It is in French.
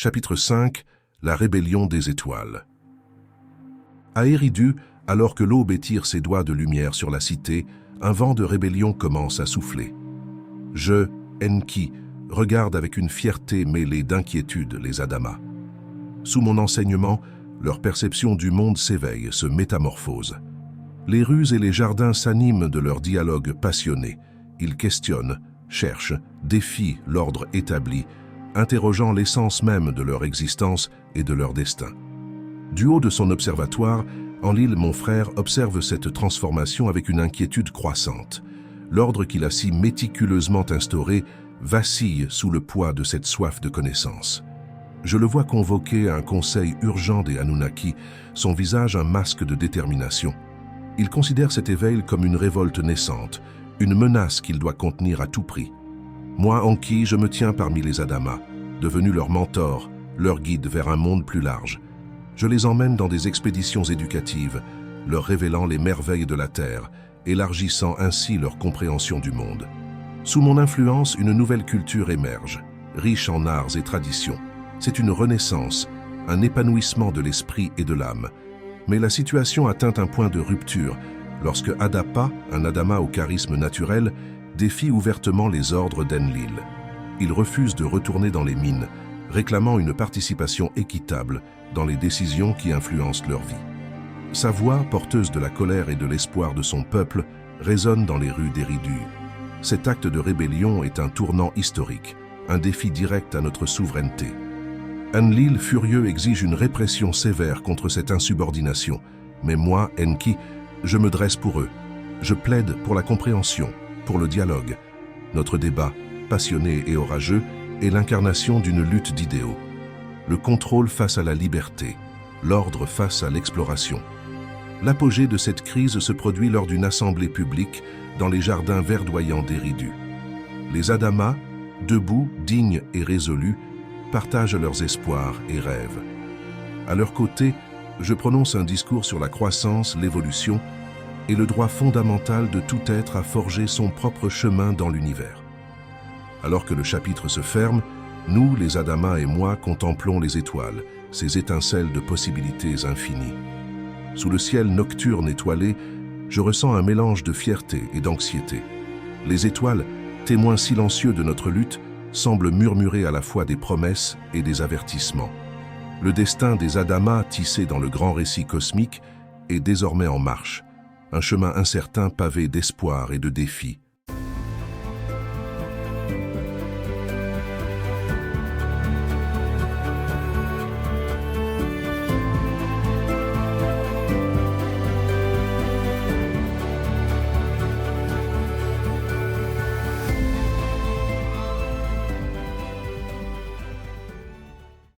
Chapitre 5. La rébellion des étoiles. À Eridu, alors que l'aube étire ses doigts de lumière sur la cité, un vent de rébellion commence à souffler. Je, Enki, regarde avec une fierté mêlée d'inquiétude les Adamas. Sous mon enseignement, leur perception du monde s'éveille, se métamorphose. Les rues et les jardins s'animent de leur dialogue passionné. Ils questionnent, cherchent, défient l'ordre établi, interrogeant l'essence même de leur existence et de leur destin. Du haut de son observatoire, Enlil, mon frère, observe cette transformation avec une inquiétude croissante. L'ordre qu'il a si méticuleusement instauré vacille sous le poids de cette soif de connaissance. Je le vois convoquer un conseil urgent des Anunnaki, son visage un masque de détermination. Il considère cet éveil comme une révolte naissante, une menace qu'il doit contenir à tout prix. Moi, Enki, je me tiens parmi les Adamas, devenu leur mentor, leur guide vers un monde plus large. Je les emmène dans des expéditions éducatives, leur révélant les merveilles de la Terre, élargissant ainsi leur compréhension du monde. Sous mon influence, une nouvelle culture émerge, riche en arts et traditions. C'est une renaissance, un épanouissement de l'esprit et de l'âme. Mais la situation atteint un point de rupture lorsque Adapa, un Adama au charisme naturel, défie ouvertement les ordres d'Enlil. Il refuse de retourner dans les mines, réclamant une participation équitable dans les décisions qui influencent leur vie. Sa voix, porteuse de la colère et de l'espoir de son peuple, résonne dans les rues d'Eridu. Cet acte de rébellion est un tournant historique, un défi direct à notre souveraineté. Enlil, furieux, exige une répression sévère contre cette insubordination. Mais moi, Enki, je me dresse pour eux. Je plaide pour la compréhension, pour le dialogue. Notre débat, passionné et orageux, est l'incarnation d'une lutte d'idéaux. Le contrôle face à la liberté, l'ordre face à l'exploration. L'apogée de cette crise se produit lors d'une assemblée publique dans les jardins verdoyants d'Eridu. Les Adamas, debout, dignes et résolus, partagent leurs espoirs et rêves. À leur côté, je prononce un discours sur la croissance, l'évolution et le droit fondamental de tout être à forger son propre chemin dans l'univers. Alors que le chapitre se ferme, nous, les Adamas et moi, contemplons les étoiles, ces étincelles de possibilités infinies. Sous le ciel nocturne étoilé, je ressens un mélange de fierté et d'anxiété. Les étoiles, témoins silencieux de notre lutte, semblent murmurer à la fois des promesses et des avertissements. Le destin des Adamas, tissé dans le grand récit cosmique, est désormais en marche, un chemin incertain pavé d'espoir et de défis.